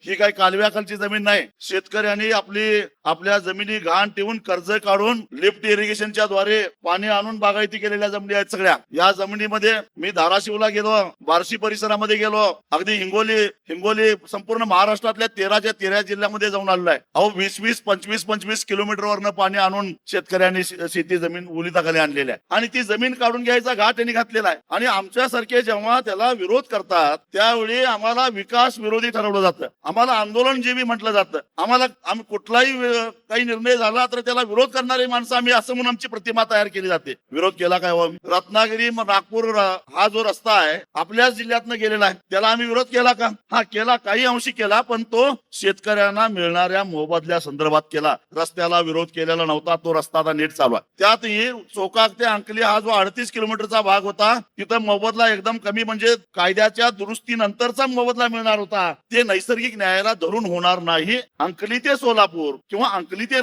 ही काही कालव्याखालची जमीन नाही. शेतकऱ्यांनी आपल्या जमिनी घाण ठेवून कर्ज काढून लिफ्ट इरिगेशनच्या द्वारे पाणी आणून बागायती केलेल्या जमिनी आहेत सगळ्या. या जमिनीमध्ये मी धाराशिवला गेलो, बार्शी परिसरामध्ये गेलो, अगदी हिंगोली संपूर्ण महाराष्ट्रातल्या 13 जिल्ह्यामध्ये जाऊन आलेलो आहे. अहो 20 25 किलोमीटरवरनं पाणी आणून शेतकऱ्यांनी शेती जमीन ओलिताखाली आणलेली आहे आणि ती जमीन काढून घ्यायचा घाट त्यांनी घातलेला आहे. आणि आमच्यासारखे जेव्हा त्याला विरोध करतात त्यावेळी आम्हाला विकास विरोधी ठरवलं जातं, आम्हाला आंदोलनजीवी म्हटलं जातं. आम्ही कुठलाही काही निर्णय झाला तर त्याला विरोध करणारे माणसं आम्ही असं म्हणून आमची प्रतिमा तयार केली जाते. विरोध केला काय? रत्नागिरी नागपूर हा जो रस्ता आहे आपल्याच जिल्ह्यातनं गेलेला आहे, त्याला आम्ही विरोध केला का? हा केला, काही अंशी केला, पण तो शेतकऱ्यांना मिळणाऱ्या मोबदल्या संदर्भात केला. रस्त्याला विरोध केलेला नव्हता. तो रस्ता आता नीट चालू आहे. त्यातही चोकाक ते अंकली हा जो 38 किलोमीटरचा भाग होता तिथं मोबदला एकदम कमी, म्हणजे कायद्याच्या दुरुस्तीनंतरचा मोबदला मिळणार होता. ते नैसर्गिक न्यायाला धरून होणार नाही. अंकली ते सोलापूर किंवा अंकली ते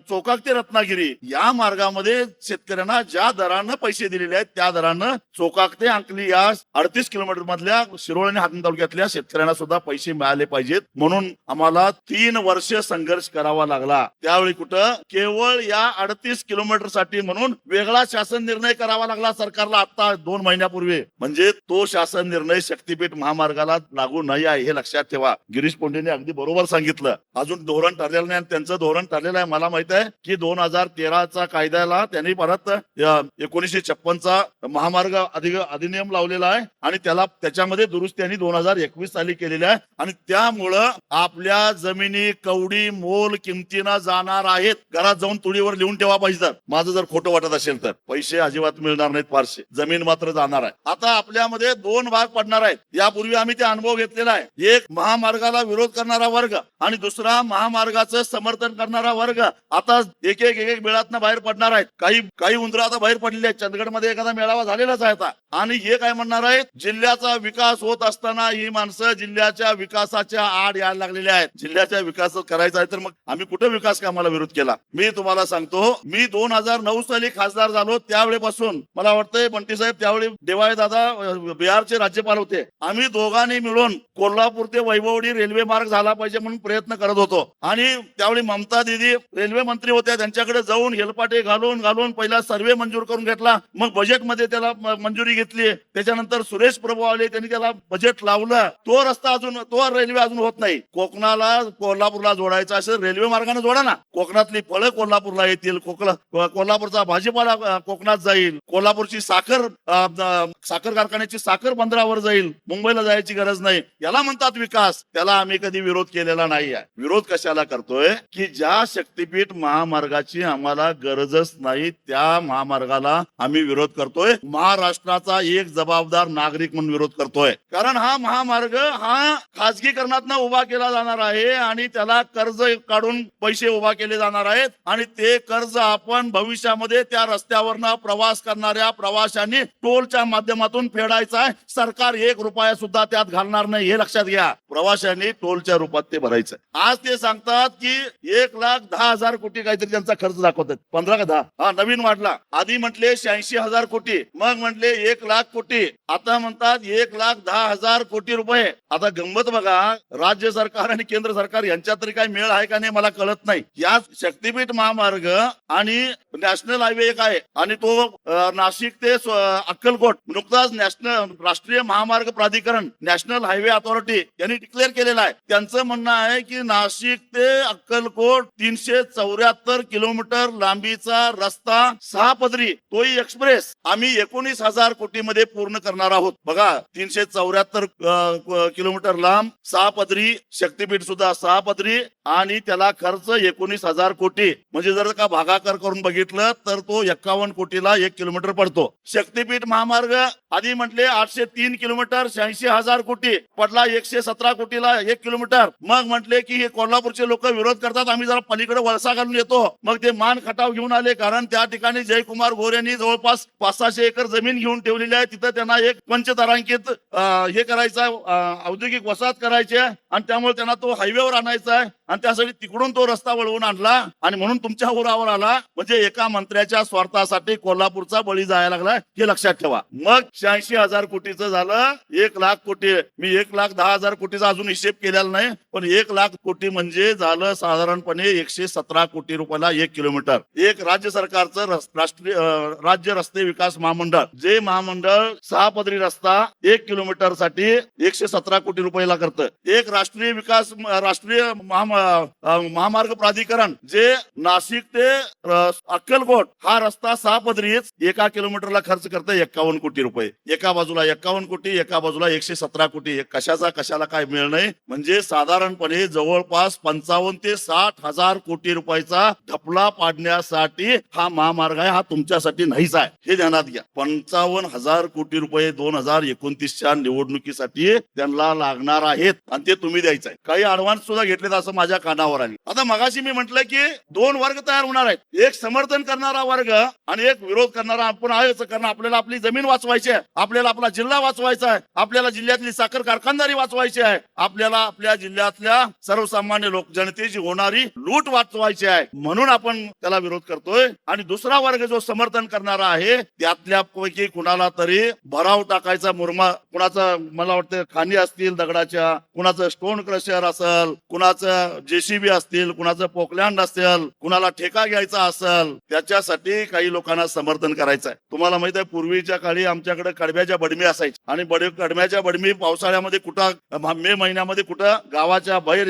चोकाक ते रत्नागिरी या मार्गामध्ये शेतकऱ्यांना ज्या दरानं पैसे दिलेले आहेत त्या दरानं चोकाक ते अंकली या 38 किलोमीटर मधल्या शिरोळ आणि हातकणंगले तालुक्यातल्या शेतकऱ्यांना सुद्धा पैसे मिळाले पाहिजेत. म्हणून आम्हाला 3 वर्ष संघर्ष करावा लागला. त्यावेळी कुठं केवळ या 38 किलोमीटर साठी म्हणून वेगळा शासन निर्णय करावा लागला सरकारला आता 2 महिन्यापूर्वी. म्हणजे तो शासन निर्णय शक्तीपीठ महामार्गाला लागू नाही आहे हे लक्षात ठेवा. गिरीश पोंडेने अगदी बरोबर सांगितलं. अजून धोरण ठरलेलं नाही. त्यांचं धोरण ठरलेलं आहे. मला माहित आहे की 2013चा कायद्याला त्यांनी परत 1956चा महामार्ग अधिनियम लावलेला आहे आणि त्याच्यामध्ये दुरुस्ती त्यांनी 2021 साली केलेली आहे. आणि त्यामुळं आपल्या जमिनी कवडी मोल किमतीनं जाणार आहेत. घरात जाऊन तुळीवर लिहून ठेवा पाहिजे. माझं जर खोटं वाटत असेल तर पैसे अजिबात मिळणार नाहीत फारसे, जमीन मात्र जाणार आहे. आता आपल्यामध्ये 2 भाग पडणार आहेत. यापूर्वी आम्ही ते अनुभव घेतलेला आहे. एक महामार्गाला विरोध करणारा वर्ग आणि दुसरा महामार्गाचं समर्थन करणारा वर्ग. आता एक मेळातनं बाहेर पडणार आहेत. काही उंदरं आता बाहेर पडलेले आहेत. चंदगडमध्ये एखादा मेळावा झालेलाच आहे आता. आणि हे काय म्हणणार आहेत, जिल्ह्याचा विकास होत असताना ही माणसं जिल्ह्याच्या विकासाच्या आड यायला लागलेली आहेत. जिल्ह्याच्या विकास करायचा आहे तर मग आम्ही कुठे विकास कामाला विरोध केला? मी तुम्हाला सांगतो, मी 2009 साली खासदार झालो त्यावेळेपासून मला वाटतंय बंटी साहेब त्यावेळी देवाळे दादा बिहारचे राज्यपाल होते. आम्ही दोघांनी मिळून कोल्हापूर ते वैभववाडी रेल्वे मार्ग झाला पाहिजे म्हणून प्रयत्न करत होतो. आणि त्यावेळी ममता दिदी रेल्वे मंत्री होत्या. त्यांच्याकडे जाऊन हेलपाटे घालून पहिला सर्वे मंजूर करून घेतला. मग बजेटमध्ये त्याला मंजुरी घेतली. त्याच्यानंतर सुरेश प्रभू आले, त्यांनी त्याला बजेट लावलं. तो रेल्वे अजून होत नाही. कोकणाला कोल्हापूरला जोडायचा असेल रेल्वे मार्गाने जोडा ना. कोकणातली फळं कोल्हापूरला येतील, कोल्हापूरचा भाजीपाला कोकणात जाईल, कोल्हापूरची साखर कारखान्याची साखर बंदरावर जाईल, मुंबईला जायची गरज नाही. याला म्हणतात विकास. त्याला आम्ही कधी विरोध केलेला नाही आहे. विरोध कशाला करतोय की ज्या शक्तीपीठ महामार्गाची आम्हाला गरजच नाही त्या महामार्गाला आम्ही विरोध करतोय. महाराष्ट्राचा एक जबाबदार नागरिक म्हणून विरोध करतोय. कारण हा महामार्ग हा खाजगीकरणातनं उभा केला जाणार आहे आणि त्याला कर्ज काढून पैसे उभा केले जाणार आहेत आणि ते कर्ज आपण भविष्यामध्ये त्या रस्त्यावरनं प्रवास करणाऱ्या प्रवाशांनी टोलच्या माध्यमातून फेडायचा आहे. सरकार 1 रुपया सुद्धा त्यात घालणार नाही हे लक्षात घ्या. प्रवाशांनी टोलच्या रूपात ते भरायचं. आज ते सांगतात की 1,10,000 कोटी काहीतरी त्यांचा खर्च दाखवतात. 15 का 10 हा नवीन वाढला. आधी म्हटले 86,000 कोटी, मग म्हटले 1,00,000 कोटी, आता म्हणतात 1,10,000 कोटी रुपये. आता गंमत बघा, राज्य सरकार आणि केंद्र सरकार यांच्यात तरी काही मेळ आहे का नाही मला कळत नाही. या शक्तीपीठ महामार्ग आणि नॅशनल हायवे एक आहे आणि तो नाशिक ते अक्कलकोट नुकताच राष्ट्रीय महामार्ग प्राधिकरण नॅशनल हायवे अथॉरिटी यांनी डिक्लेअर केलेला आहे. त्यांचं म्हणणं आहे की नाशिक ते अक्कलकोट 374 किलोमीटर लांबीचा रस्ता 6 पदरी तोही एक्सप्रेस आम्ही 19,000 कोटी मध्ये पूर्ण करणार आहोत. बघा 374 किलोमीटर लांब 6 पदरी, शक्तीपीठ सुद्धा 6 पदरी आणि त्याला खर्च 19,000 कोटी. म्हणजे जर का भागाकार करून बघितलं तर तो 51 कोटीला 1 किलोमीटर पडतो. शक्तीपीठ महामार्ग आधी म्हटले 803 किलोमीटर 86,000 कोटी पडला 117 कोटीला 1 किलोमीटर. मग म्हटले की हे कोल्हापूरचे लोक विरोध करतात, आम्ही जरा पलीकडे वळसा घालून येतो. मग ते मान खटाव घेऊन आले कारण त्या ठिकाणी जयकुमार गोरे यांनी जवळपास 500-600 एकर जमीन घेऊन ठेवली. ठेवलेली आहे, तिथं त्यांना एक पंचतारांकित हे करायचं आहे, औद्योगिक वसाहत करायची आहे आणि त्यामुळे त्यांना तो हायवेवर आणायचा आहे आणि त्यासाठी तिकडून तो रस्ता वळवून आणला आणि म्हणून तुमच्या उरावर आला. म्हणजे एका मंत्र्याच्या स्वार्थासाठी कोल्हापूरचा बळी जायला लागला हे लक्षात ठेवा. मग 86,000 कोटीचं झालं 1,00,000 कोटी. मी 1,10,000 कोटीचा अजून हिशेब केलेला नाही, पण 1,00,000 कोटी म्हणजे झालं साधारणपणे 117 कोटी रुपयाला 1 किलोमीटर. एक राज्य सरकारचं राष्ट्रीय राज्य रस्ते विकास महामंडळ, जे महामंडळ 6 पदरी रस्ता 1 किलोमीटर साठी 117 कोटी रुपयाला करतं. एक राष्ट्रीय विकास राष्ट्रीय महामार्ग प्राधिकरण, जे नाशिक ते अक्कलकोट हा रस्ता 6 पदरीच 1 किलोमीटरला खर्च करतं 51 कोटी रुपये. एका बाजूला 51 कोटी, एका बाजूला 117 कोटी. कशाला काय मिळ नाही. म्हणजे साधारणपणे जवळपास 55 ते 60,000 कोटी रुपयाचा ढपला पाडण्यासाठी हा महामार्ग आहे. हा तुमच्यासाठी नाहीच आहे, हे ध्यानात घ्या. 55,000 कोटी रुपये 2029च्या निवडणुकीसाठी त्यांना लागणार आहेत आणि ते तुम्ही द्यायचं आहे. काही ऍडव्हान्स सुद्धा घेतलेत असं माझ्या कानावर आले. आता मगाशी मी म्हटलं की 2 वर्ग तयार होणार आहेत, एक समर्थन करणारा वर्ग आणि एक विरोध करणारा. आपण आहेच, कारण आपल्याला आपली जमीन वाचवायची आहे, आपल्याला आपला जिल्हा वाचवायचा आहे, आपल्याला जिल्ह्यातली साखर कारखानदारी वाचवायची आहे, आपल्याला आपल्या जिल्ह्यातल्या सर्वसामान्य लोक जनतेची होणारी लूट वाचवायची आहे. म्हणून आपण त्याला विरोध करतोय. आणि दुसरा वर्ग जो समर्थन करणारा आहे त्यातल्या पैकी कुणाला तरी भराव टाकायचा मुरमा, कुणाचं मला वाटतं खाणी असतील दगडाच्या, कुणाचं स्टोन क्रशर असेल, कुणाचं जेसीबी असतील, कुणाचं पोकलँड असेल, कुणाला ठेका घ्यायचा असेल, त्याच्यासाठी काही लोकांना समर्थन करायचं आहे. तुम्हाला माहित आहे पूर्वीच्या काळी आमच्याकडे कडब्याच्या बडमी असायच्या आणि कडब्याच्या बडमी पावसाळ्यामध्ये कुठं मे महिन्यामध्ये कुठं गावाच्या बाहेर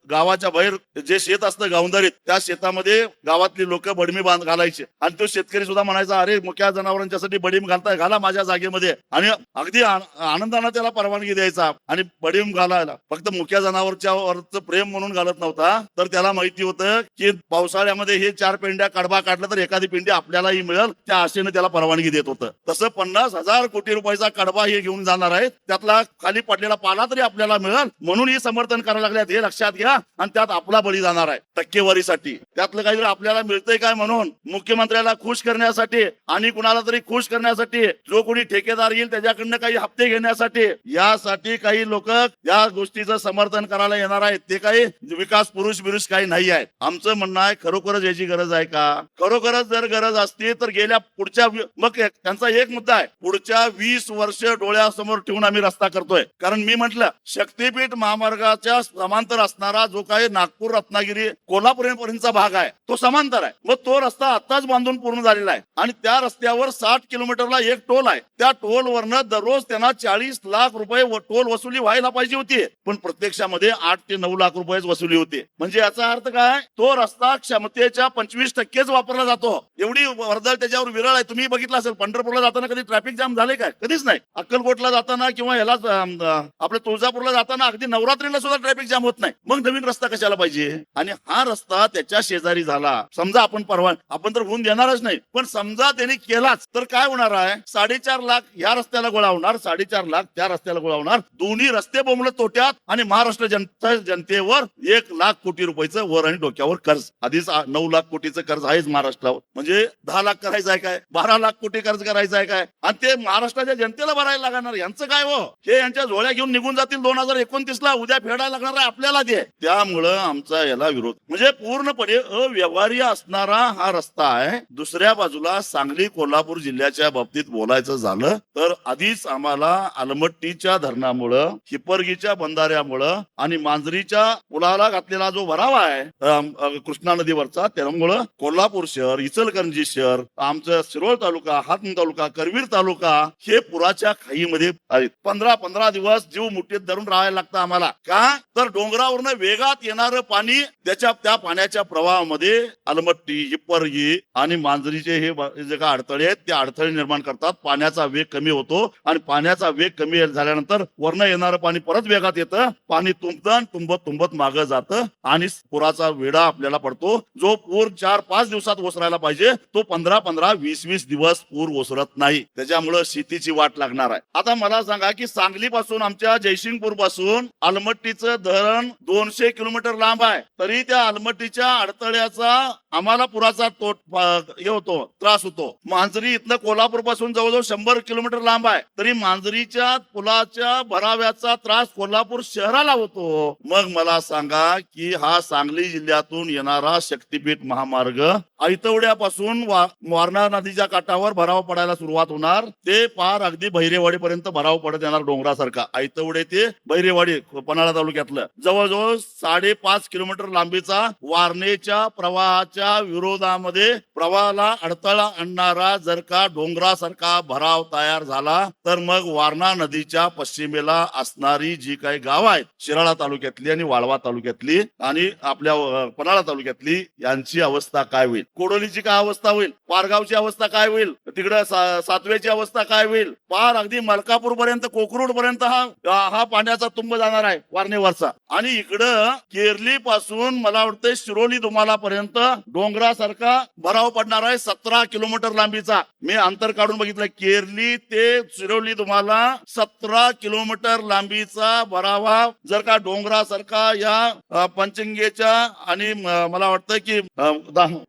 गावाच्या बाहेर जे शेत असतं गावंदारीत, त्या शेतामध्ये गावातली लोक बडमी घालायचे आणि तो शेतकरी सुद्धा म्हणायचा, अरे मुक्या जनावरांच्यासाठी बडीम घाला माझ्या जागेमध्ये, आणि अगदी आनंदाने त्याला परवानगी द्यायचा आणि बडीम घालायला. फक्त मुक्या जनावरच्या वरच प्रेम म्हणून घालत नव्हता, तर त्याला माहिती होतं की पावसाळ्यामध्ये हे 4 पेंड्या कडबा काढला तर एखादी पेंडी आपल्यालाही मिळेल, त्या आशेने त्याला परवानगी देत होतं. तसं 50,000 कोटी रुपयाचा कडबा हे घेऊन जाणार आहे, त्यातला खाली पडलेला पाला तरी आपल्याला मिळेल म्हणून हे समर्थन करायला लागल्यात, हे लक्षात घ्या. आणि त्यात आपला बळी जाणार आहे टक्केवारीसाठी. त्यातलं काही आपल्याला मिळतंय काय म्हणून मुख्यमंत्र्याला खुश करण्यासाठी आणि कुणाला तरी खुश करण्यासाठी, जो कोणी ठेकेदार येईल त्याच्याकडनं काही हप्ते घेण्यासाठी, यासाठी काही लोक या गोष्टीचं समर्थन करायला येणार आहेत. ते काही विकास पुरुष बिरुष काही नाही आहेत. आमचं म्हणणं आहे, खरोखरच याची गरज आहे का? खरोखरच जर गरज असती तर गेल्या पुढच्या, मग त्यांचा एक मुद्दा आहे, पुढच्या 20 वर्ष डोळ्यासमोर ठेवून आम्ही रस्ता करतोय. कारण मी म्हटलं शक्तीपीठ महामार्गाच्या समांतर असणारा जो काही नागपूर रत्नागिरी कोल्हापूर पर्यंतचा भाग आहे तो समांतर आहे. मग तो रस्ता आताच बांधून पूर्ण झालेला आहे आणि त्या रस्त्यावर 60 किलोमीटरला एक टोल आहे. त्या टोल वरनं दररोज त्यांना 40 लाख रुपये टोल वसुली व्हायला पाहिजे होती, पण प्रत्यक्षामध्ये 8 ते 9 लाख रुपये वसुली होते. म्हणजे याचा अर्थ काय? तो रस्ता क्षमतेच्या 25% वापरला जातो. एवढी वर्दळ त्याच्यावर विरळ आहे. तुम्ही बघितलं असेल पंढरपूरला जाताना कधी ट्रॅफिक जाम झाले काय? कधीच नाही. अक्कलकोटला जाताना किंवा ह्याला आपल्या तुळजापूरला जाताना अगदी नवरात्रीला सुद्धा ट्रॅफिक जाम होत नाही. मग नवीन रस्ता कशाला पाहिजे? आणि हा रस्ता त्याच्या शेजारी झाला, समजा आपण आपण तर होऊन देणारच नाही, पण समजा त्यांनी केलाच तर काय होणार आहे? 4.5 लाख या रस्त्याला गोळा होणार, 4.5 लाख त्या रस्त्याला गोळा होणार. दोन्ही रस्ते बोंबलत तोट्यात आणि महाराष्ट्र जनतेवर 1 लाख कोटी रुपयाचं वर आणि डोक्यावर कर्ज. आधीच 9 लाख कोटीचं कर्ज आहेच महाराष्ट्रावर. म्हणजे 10 लाख करायचं आहे काय? 12 लाख कोटी कर्ज करायचं आहे काय? आणि ते महाराष्ट्राच्या जनतेला भरायला लागणार. यांचं काय हो? हे यांच्या झोळ्या घेऊन निघून जातील 2029ला. उद्या फेडायला लागणार आहे आपल्याला ते. त्यामुळं आमचा याला विरोध. म्हणजे पूर्णपणे अव्यवहार्य असणारा हा रस्ता आहे. दुसऱ्या बाजूला सांगली कोल्हापूर जिल्ह्याच्या बाबतीत बोलायचं झालं तर आधीच आम्हाला आलमट्टीच्या धरणामुळं, हिप्परगीच्या बंधाऱ्यामुळं आणि मांजरीच्या पुलाला घातलेला जो भरावा आहे कृष्णा नदीवरचा, त्यामुळं कोल्हापूर शहर, इचलकरंजी शहर, आमचं शिरोळ तालुका, हातकणंगले तालुका, करवीर तालुका हे पुराच्या खाईमध्ये आहेत. 15 दिवस जीव मुठीत धरून राहायला लागतं आम्हाला. का? तर डोंगरावरनं वेगात येणारं पाणी त्या पाण्याच्या प्रवाहामध्ये आलमट्टी, हिप्परगी आणि मांजरीचे हे जे काय अडथळे आहेत ते अडथळे निर्माण करतात. पाण्याचा वेग कमी होतो आणि पाण्याचा वेग कमी झाल्यानंतर वरनं येणारं पाणी परत वेगात येतं. पाणी तुंबत मागं जातं आणि पुराचा वेढा आपल्याला पडतो. जो पूर 4-5 दिवसात ओसरायला पाहिजे तो 15-15, 20-20 दिवस पूर ओसरत नाही. त्याच्यामुळे शेतीची वाट लागणार आहे. आता मला सांगा की सांगली पासून, आमच्या जयसिंगपूर पासून आलमट्टीचं धरण 200 किलोमीटर लांब आहे, तरी त्या आलमट्टीच्या अडथळ्याचा आम्हाला पुराचा हे होतो, त्रास होतो. मांजरी इथनं कोल्हापूर पासून जवळजवळ 100 किलोमीटर लांब आहे, तरी मांजरीच्या पुलाच्या भराव्याचा त्रास कोल्हापूर शहराला होतो. मग मला सांगा की हा सांगली जिल्ह्यातून येणारा शक्तीपीठ महामार्ग ऐतवड्यापासून वारणा नदीच्या काठावर भराव पडायला सुरुवात होणार, ते पार अगदी बहिरेवाडी पर्यंत भराव पडत येणार डोंगरासारखा. ऐतवडे ते बहिरेवाडी पन्हाळा तालुक्यातलं जवळजवळ 5.5 किलोमीटर लांबीचा वारणेच्या प्रवाहाच्या विरोधामध्ये प्रवाहाला अडथळा आणणारा जर का डोंगरासारखा भराव तयार झाला, तर मग वारणा नदीच्या पश्चिमेला असणारी जी काही गावं आहेत, शिराळा तालुक्यातली आणि वाळवा तालुक्यातली आणि आपल्या पन्हाळा तालुक्यातली, यांची अवस्था काय होईल? कोडोलीची काय अवस्था होईल? पारगावची अवस्था काय होईल? तिकडे सातव्याची अवस्था काय होईल? पार अगदी मलकापूर पर्यंत, कोकरूड पर्यंत हा पाण्याचा तुंब जाणार आहे वारणेवरचा. आणि इकडं केरली पासून मला वाटतं शिरोली दुमाला पर्यंत डोंगरासारखा भराव पडणार आहे, 17 किलोमीटर लांबीचा. मी अंतर काढून बघितलं, केरली ते शिरोली दुमाला 17 किलोमीटर लांबीचा भरावा जर का डोंगरासारखा या पंचंगेच्या आणि मला वाटतं की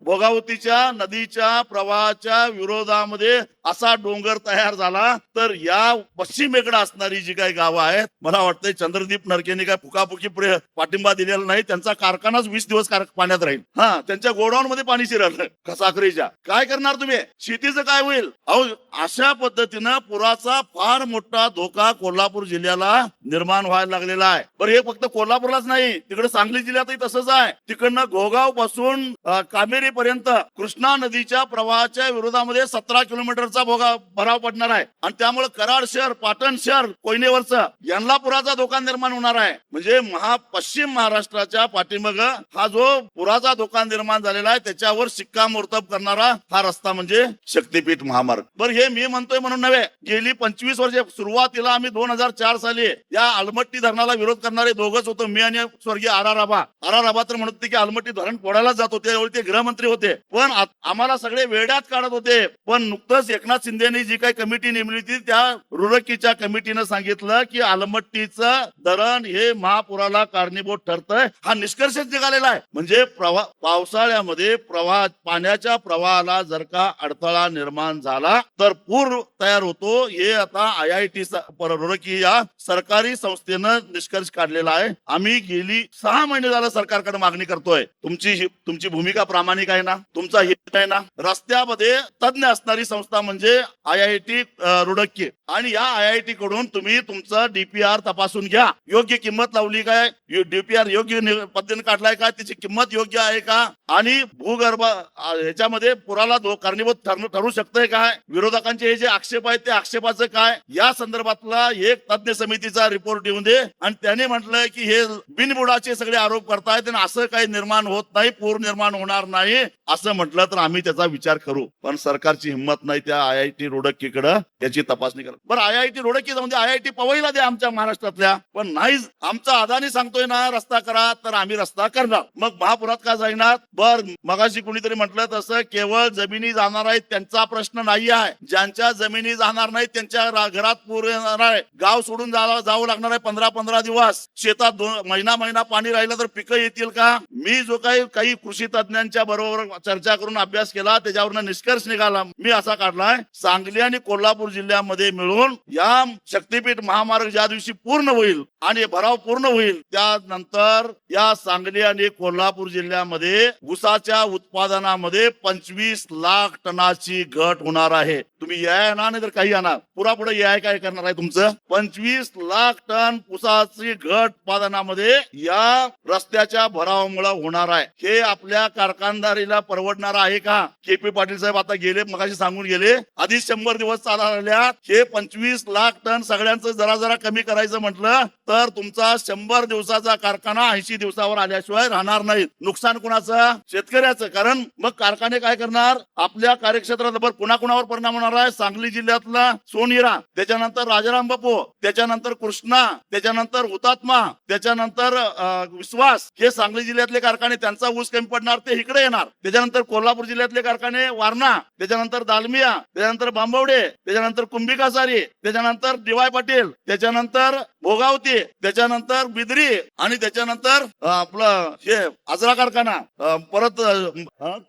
भोगावतीच्या नदीच्या प्रवाहाच्या विरोधामध्ये असा डोंगर तयार झाला, तर या पश्चिमेकडे असणारी जी काही गावं आहेत, मला वाटतं चंद्रदीप नरकेने काय फुकाफुकी पाठिंबा दिलेला नाही. त्यांचा कारखानाच 20 दिवस पाण्यात राहील. त्यांच्या गोडाऊन मध्ये पाणी शिरलं साखरेच्या. काय करणार तुम्ही? शेतीचं काय होईल? अहो, अशा पद्धतीनं पुराचा फार मोठा धोका कोल्हापूर जिल्ह्याला निर्माण व्हायला लागलेला आहे. बरं, हे फक्त कोल्हापूरलाच नाही, तिकडे सांगली जिल्ह्यातही तसंच आहे. तिकडनं घोगाव पासून कामेरी पर्यंत कृष्णा नदीच्या प्रवाहाच्या विरोधामध्ये 17 किलोमीटरचा भराव पडणार आहे. आणि त्यामुळे कराड शहर, पाटण शहर, कोयनेवरचं यांना पुराचा धोका निर्माण होणार आहे. म्हणजे पश्चिम महाराष्ट्राच्या पाठीमाग हा जो पुराचा धोका निर्माण झालेला आहे, त्याच्यावर शिक्कामोर्तब करणारा हा रस्ता म्हणजे शक्तीपीठ महामार्ग. बरं, हे मी म्हणतोय म्हणून नव्हे, गेली 25 वर्षे सुरुवातीला आम्ही 2004 साली या आलमट्टी धरणाला विरोध करणारे दोघच होतो, मी आणि स्वर्गीय आर आबा तर म्हणत होते की आलमट्टी धरण फोडायला जात होते, त्यावेळी ते गृहमंत्री होते. पण आम्हाला सगळे वेड्यात काढत होते. पण नुकतंच एकनाथ शिंदेनी जी काही कमिटी नेमली होती, त्या रुरकीच्या कमिटीनं सांगितलं की आलमट्टीचं धरण हे महापुराला कारणीभूत ठरतंय. हा निष्कर्षच निघालेला आहे. म्हणजे पावसाळ्यामध्ये पाण्याच्या प्रवाहाला जर का अडथळा निर्माण झाला तर पूर तयार होतो. हे आता IIT रुरकी या सरकारी संस्थेनं निष्कर्ष काढलेला आहे. आम्ही गेली 6 महिने झालं सरकारकडे मागणी करतोय, तुमची भूमिका प्रामाणिक आहे ना, तुमचा हित आहे ना. रस्त्यामध्ये तज्ञ असणारी संस्था म्हणजे IIT रुडकी, आणि या IIT कडून तुम्ही तुमचं DPR तपासून घ्या. योग्य किंमत लावली काय? DPR योग्य पद्धतीने काढलाय का? त्याची किंमत योग्य आहे का? आणि भूगर्भ ह्याच्यामध्ये पुराला कारणीभूत ठरू शकतंय काय? विरोधकांचे हे जे आक्षेप आहेत, ते आक्षेपाचं काय? या संदर्भातला एक तज्ञ समितीचा रिपोर्ट येऊन दे. आणि त्याने म्हटलंय की हे बिनबुडाचे सगळे आरोप करतायत आणि असं काही निर्माण होत नाही, पूर निर्माण होणार नाही असं म्हटलं तर आम्ही त्याचा विचार करू. पण सरकारची हिंमत नाही त्या IIT रुडकीकडे याची तपासणी करा. बरं, IIT रुडकी म्हणजे IIT पवईला द्या आमच्या महाराष्ट्रातल्या, पण नाही. आमचा अदानी सांगतोय ना रस्ता करा, तर आम्ही रस्ता करणार. मग महापुरात का जाईनात? बर, मगाशी कुणीतरी म्हटलं तसं केवळ जमिनी जाणार आहेत त्यांचा प्रश्न नाही आहे. ज्यांच्या जमिनी जाणार नाहीत त्यांच्या घरात पूर येणार आहे, गाव सोडून जावं लागणार आहे 15-15 दिवस, शेतात महिना पाणी राहिलं तर पिकं येतील का? मी जो काही कृषी तज्ञांच्या बरोबर चर्चा करून अभ्यास केला, त्याच्यावरनं निष्कर्ष निघाला मी असा काढलाय, सांगली आणि कोल्हापूर जिल्ह्यामध्ये मिळून या शक्तीपीठ महामार्ग ज्या दिवशी पूर्ण होईल आणि भराव पूर्ण होईल, त्यानंतर या सांगली आणि कोल्हापूर जिल्ह्यामध्ये ऊसाच्या उत्पादनामध्ये 25 लाख टनाची घट होणार आहे. तुम्ही या ना, नाही तर काही आणा, पुरा पुढे या काय करणार आहे तुमचं? 25 लाख टन ऊसाची घट उत्पादनामध्ये या रस्त्याच्या भरावामुळे होणार आहे. हे आपल्या कारखानदारीला परवडणार आहे का? KP पाटील साहेब आता गेले, मगाशी सांगून गेले, आधी 100 दिवस चालल्या. हे 25 लाख टन सगळ्यांचं जरा कमी करायचं म्हटलं तर तुमचा 100 दिवसाचा कारखाना 80 दिवसावर आल्याशिवाय राहणार नाही. नुकसान कुणाचं? शेतकऱ्याचं. कारण मग कारखाने काय करणार? आपल्या कार्यक्षेत्रात कुणाकुणावर परिणाम होणार आहे? सांगली जिल्ह्यातला सोनहिरा, त्याच्यानंतर राजाराम बापू, त्याच्यानंतर कृष्णा, त्याच्यानंतर हुतात्मा, त्याच्यानंतर विश्वास, हे सांगली जिल्ह्यातले कारखाने, त्यांचा ऊस कमी पडणार, ते इकडे येणार. त्याच्यानंतर कोल्हापूर जिल्ह्यातले कारखाने वारणा, त्याच्यानंतर दालमिया, त्याच्यानंतर बांबवडे, त्याच्यानंतर कुंभिका सारी, त्याच्यानंतर DY पाटील, त्याच्यानंतर भोगावती, त्याच्यानंतर बिद्री आणि त्याच्यानंतर आपलं हे आजरा कारखाना, परत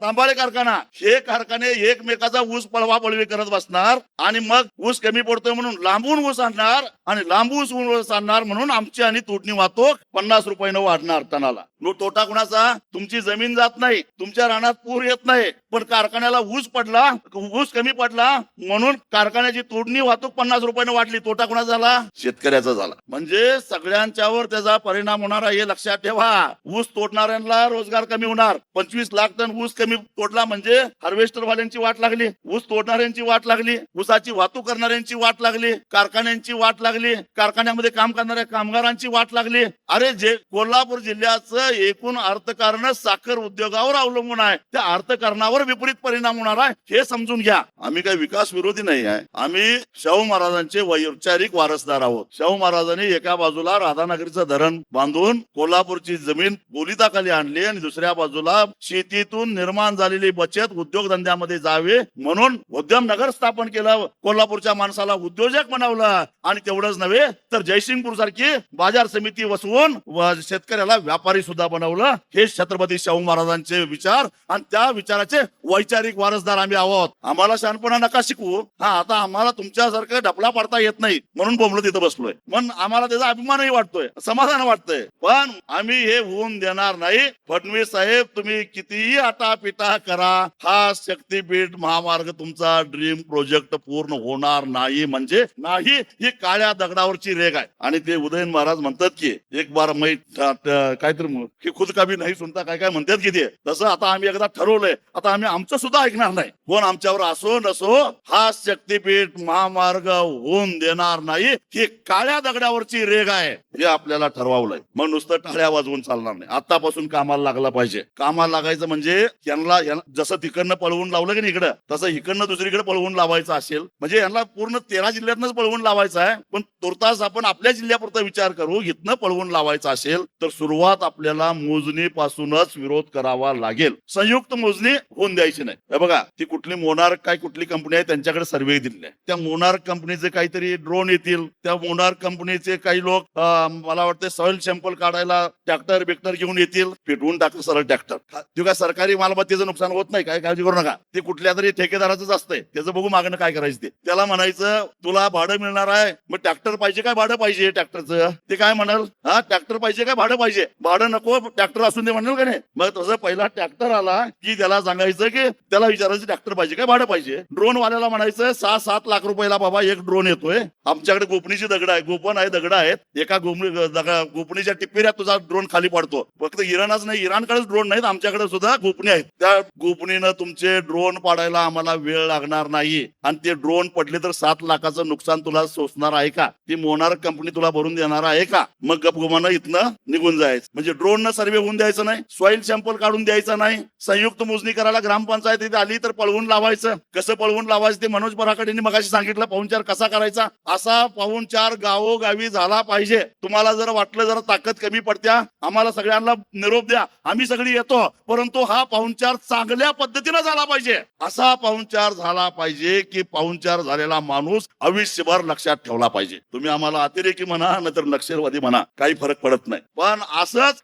तांबाळे कारखाना. हे कारखाने एकमेकाचा ऊस पळवापळवी करत बसणार आणि मग ऊस कमी पडतोय म्हणून लांबून ऊस आणणार आणि लांबून ऊस आणणार म्हणून आमची आणि तोडणी वाहतूक 50 रुपयानं वाढणार टनाला. तोटा कुणाचा? तुमची जमीन जात नाही, तुमच्या रानात पूर येत नाही, पण कारखान्याला ऊस पडला, ऊस कमी पडला म्हणून कारखान्याची तोडणी वाहतूक 50 रुपयानं वाढली. तोटा कुणाचा झाला? शेतकऱ्याचा झाला. म्हणजे सगळ्यांच्यावर त्याचा परिणाम होणार आहे, हे लक्षात ठेवा. ऊस तोडणाऱ्यांना रोजगार कमी होणार. 25 लाख टन ऊस कमी तोडला म्हणजे हार्वेस्टर वाल्यांची वाट लागली, ऊस तोडणाऱ्यांची वाट लागली, ऊसाची वाहतूक करणाऱ्यांची वाट लागली, कारखान्यांची वाट लागली, कारखान्यामध्ये काम करणाऱ्या कामगारांची वाट लागली. अरे जे कोल्हापूर जिल्ह्याचं एकूण अर्थकारण साखर उद्योगावर अवलंबून आहे, त्या अर्थकारणावर विपरीत परिणाम होणार आहे, हे समजून घ्या. आम्ही काही विकास विरोधी नाही आहे, आम्ही शाहू महाराजांचे वैचारिक वारसदार आहोत. शाहू महाराजांनी एका बाजूला राधानगरीचं धरण बांधून कोल्हापूरची जमीन बोलिताखाली आणली आणि दुसऱ्या बाजूला शेतीतून निर्माण झालेली बचत उद्योगधंद्यामध्ये जावे म्हणून उद्यमनगर स्थापन केलं. कोल्हापूरच्या माणसाला उद्योजक बनवलं आणि तेवढंच नव्हे तर जयसिंगपूर सारखी बाजार समिती वसवून शेतकऱ्याला व्यापारी सुद्धा बनवलं. हे छत्रपती शाहू महाराजांचे विचार आणि त्या विचाराचे वैचारिक वारसदार आम्ही आहोत. आम्हाला शहाणपणा नका शिकवू. आता आम्हाला तुमच्यासारखं ढपला पाडता येत नाही म्हणून बोंबलत तिथं बसलोय, पण आम्हाला त्याचा अभिमानही वाटतोय, समाधान वाटतंय, पण आम्ही हे होऊन देणार नाही. फडणवीस साहेब, तुम्ही कितीही आटापिटा करा, हा शक्तीपीठ महामार्ग तुमचा ड्रीम प्रोजेक्ट पूर्ण होणार नाही म्हणजे नाही. ही काळ्या दगडावरची रेग आहे. आणि ते उदयन महाराज म्हणतात की एक बार मै काहीतरी खुद का भी नाही सुनता, काय काय म्हणतात की ते तसं आता आम्ही एकदा ठरवलंय, आता आम्ही आमचं सुद्धा ऐकणार नाही. कोण आमच्यावर असो नसो, हा शक्तीपीठ महामार्ग होऊन देणार नाही. ही काळ्या दगडावरची रेग आहे, हे आपल्याला ठरवावलंय. मग नुसतं टाळ्या वाजवून चालणार नाही. आतापासून कामाला लागला पाहिजे. कामाला लागायचं म्हणजे यांना जसं तिकडनं पळवून लावलं की नाही इकडं, तसं इकडनं दुसरीकडे पळवून लावायचं असेल म्हणजे यांना पूर्ण 13 जिल्ह्यातनच पळवून लावायचं आहे. पण तुर्तास आपण आपल्या जिल्ह्यापुरता विचार करू. इथनं पळवून लावायचं असेल तर सुरुवात आपल्याला मोजणी पासूनच विरोध करावा लागेल. संयुक्त मोजणी होऊन द्यायची नाही. हे बघा, ती कुठली मोनार्क काय कुठली कंपनी आहे त्यांच्याकडे सर्वे दिलेले आहे. त्या मोनार्क कंपनीचे काहीतरी ड्रोन येतील, त्या मोनार्क कंपनीचे काही लोक मला वाटतं सॉइल सॅम्पल काढायला ट्रॅक्टर बिक्टर घेऊन येतील, पेटवून टाकतील सरळ ट्रॅक्टर. ते काय सरकारी मालमत्तेचं नुकसान होत नाही, काय काळजी करू नका. ते कुठल्या तरी ठेकेदाराच असतंय, त्याचं बघू मागणं काय करायचं ते. त्याला म्हणायचं तुला भाडं मिळणार आहे, मग ट्रॅक्टर पाहिजे काय भाडं पाहिजे ट्रॅक्टरचं? ते काय म्हणाल, हा ट्रॅक्टर पाहिजे काय भाडं पाहिजे? भाडं नको, ट्रॅक्टर असून ते म्हणाल का नाही? मग तसं पहिला ट्रॅक्टर आला की त्याला सांगायचं की त्याला विचारायचं ट्रॅक्टर पाहिजे काय भाडं पाहिजे. ड्रोन वाल्याला म्हणायचं 6-7 लाख रुपयाला बाबा एक ड्रोन येतोय, आमच्याकडे गोपनीची दगड आहे, गोपन आहे दगड आहेत, एका गोपनीच्या टिप्पेऱ्यात तुझा ड्रोन खाली पडतो. फक्त इराणच नाही, इराणकडेच ड्रोन नाहीत, आमच्याकडे सुद्धा गोपनी आहेत. त्या गोपनीनं तुमचे ड्रोन पाडायला आम्हाला वेळ लागणार नाही. आणि ते ड्रोन पडले तर 7 लाखाचं नुकसान तुला सोसणार आहे का? ती मोनार्क कंपनी तुला भरून देणार आहे का? मग गपगुमानं इथनं निघून जायचं. म्हणजे ड्रोननं सर्वे होऊन द्यायचं नाही, सॉइल सॅम्पल काढून द्यायचं नाही, संयुक्त मोजणी करायला ग्रामपंचायत इथे आली तर पळवून लावायचं. कसं पळवून लावायचं ते मनोज पराकडे मगाशी सांगितलं. पाहुणचार कसा करायचा, असा पाहुणचार गावोगावी झाला पाहिजे. तुम्हाला जर वाटलं जरा ताकद कमी पडत्या, आम्हाला सगळ्यांना निरोप द्या, आम्ही सगळी येतो, परंतु हा पाहुणचार चांगल्या पद्धतीनं झाला पाहिजे. असा पाहुणचार झाला पाहिजे की पाहुणचार झालेला माणूस आयुष्यभर लक्षात ठेवला पाहिजे. तुम्ही आम्हाला अतिरेकी म्हणा नाहीतर नक्षलवादी म्हणा, काही फरक पडत नाही, पण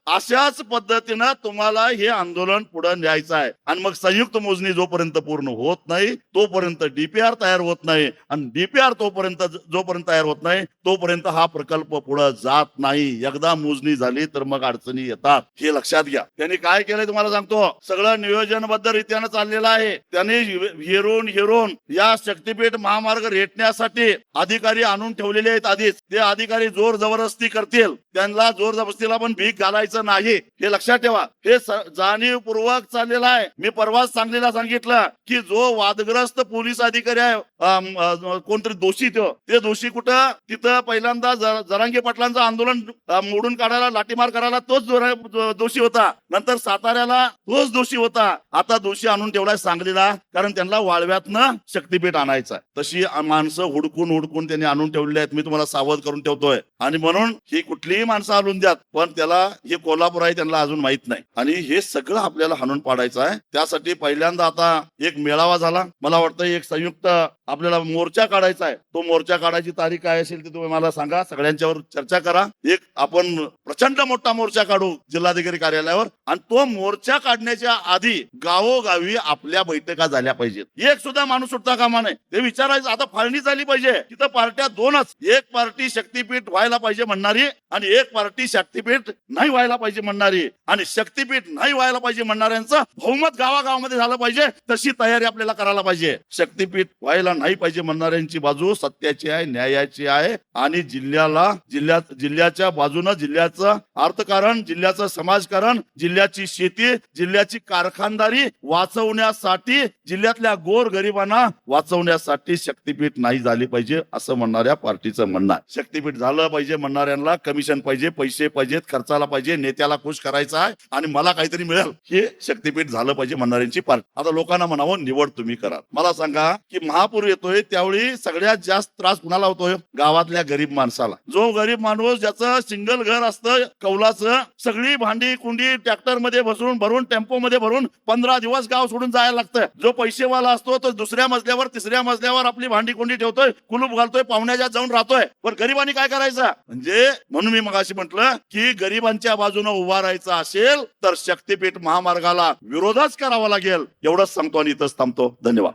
अशाच पद्धतीनं तुम्हाला हे आंदोलन पुढे न्यायचं आहे. आणि मग संयुक्त मोजणी जोपर्यंत पूर्ण होत नाही तोपर्यंत डीपीआर तयार होत नाही, आणि डीपीआर जोपर्यंत तयार होत नाही तोपर्यंत हा प्रकल्प पुढे जात नाही. एकदा मोजणी झाली तर मग अडचणी येतात, हे लक्षात घ्या. त्यांनी काय केलंय तुम्हाला सांगतो, सगळं नियोजनबद्ध रीतीनं चाललेलं आहे. त्यांनी हिरून या शक्तीपीठ महामार्ग रेटण्यासाठी अधिकारी आणून ठेवलेले आहेत आधीच. ते अधिकारी जोर जबरदस्ती करतील, त्यांना जोर जबरदस्तीला पण भीक घालायचं नाही, हे लक्षात ठेवा. हे जाणीवपूर्वक चाललेलं आहे. मी परवाच सांगितलं की जो वादग्रस्त पोलीस अधिकारी आहे, कोणतरी दोषी, ते दोषी कुठं, तिथं पहिल्यांदा जरांगे पाटलांचं आंदोलन मोडून काढायला लाठीमार करायला तोच दोषी होता, नंतर साताऱ्याला तोच दोषी होता. आता दोषी आणून ठेवलाय सांगलीला, कारण त्यांना वाळव्यातनं शक्तीपीठ आणायचं. तशी माणसं हुडकून त्यांनी आणून ठेवलेली आहेत. मी तुम्हाला सावध करून ठेवतोय. आणि म्हणून ही कुठलीही माणसं आणून द्यात, पण त्याला हे कोल्हापूर आहे त्यांना अजून माहित नाही. आणि हे सगळं आपल्याला हाणून पाडायचं आहे. त्यासाठी पहिल्यांदा आता एक मेळावा झाला, मला वाटतं एक संयुक्त आपल्याला मोर्चा काढायचा आहे. तो मोर्चा काढायची तारीख काय असेल ते तुम्ही मला सांगा, सगळ्यांच्यावर चर्चा करा. एक आपण प्रचंड मोठा मोर्चा काढू जिल्हाधिकारी कार्यालयावर, आणि तो मोर्चा काढण्याच्या आधी गावोगावी आपल्या बैठका झाल्या पाहिजेत. एक सुद्धा माणूस सुटता कामा नये. ते विचारायचं आता फाळणी झाली पाहिजे. तिथं पार्ट्या दोनच, एक पार्टी शक्तीपीठ व्हायला पाहिजे म्हणणारी आणि एक पार्टी शक्तीपीठ नाही व्हायला पाहिजे म्हणणारी, आणि शक्तीपीठ नाही व्हायला पाहिजे म्हणणाऱ्यांचं बहुमत गावागावामध्ये झालं पाहिजे. तशी तयारी आपल्याला करायला पाहिजे. शक्तीपीठ व्हायला नाही पाहिजे म्हणणाऱ्यांची बाजू सत्याची आहे, न्यायाची आहे, आणि जिल्ह्याच्या बाजूनं जिल्ह्याचं अर्थकारण, जिल्ह्याचं समाजकारण, जिल्ह्याची शेती, जिल्ह्याची कारखानदारी वाचवण्यासाठी, जिल्ह्यातल्या गोर गरिबांना वाचवण्यासाठी शक्तीपीठ नाही झाली पाहिजे असं म्हणणाऱ्या पार्टीचं म्हणणं आहे. शक्तीपीठ झालं पाहिजे म्हणणाऱ्यांना कमिशन पाहिजे, पैसे पाहिजेत, खर्चाला पाहिजे, नेत्याला खुश करायचा आहे आणि मला काहीतरी मिळेल, हे शक्तीपीठ झालं पाहिजे म्हणणाऱ्यांची पार्टी. आता लोकांना म्हणावं निवड तुम्ही करा. मला सांगा की महापूर येतोय त्यावेळी सगळ्यात जास्त त्रास कुणाला होतोय? गावातल्या गरीब माणसाला. जो गरीब माणूस ज्याचं सिंगल घर असतं कौलाचं, सगळी भांडी कुंडी ट्रॅक्टर मध्ये बसून भरून टेम्पो मध्ये भरून 15 दिवस गाव सोडून जायला लागतं. जो पैसेवाला असतो तो दुसऱ्या मजल्यावर तिसऱ्या मजल्यावर आपली भांडी कुंडी ठेवतोय, कुलूप घालतोय, पाहुण्याच्या जाऊन राहतोय. पण गरिबांनी काय करायचं? म्हणजे म्हणून मी मगाशी म्हटलं की गरिबांच्या बाजूने उभा राहायचं असेल तर शक्तीपीठ महामार्गाला विरोधच करावा लागेल. एवढंच सांगतो आणि इथंच थांबतो. धन्यवाद.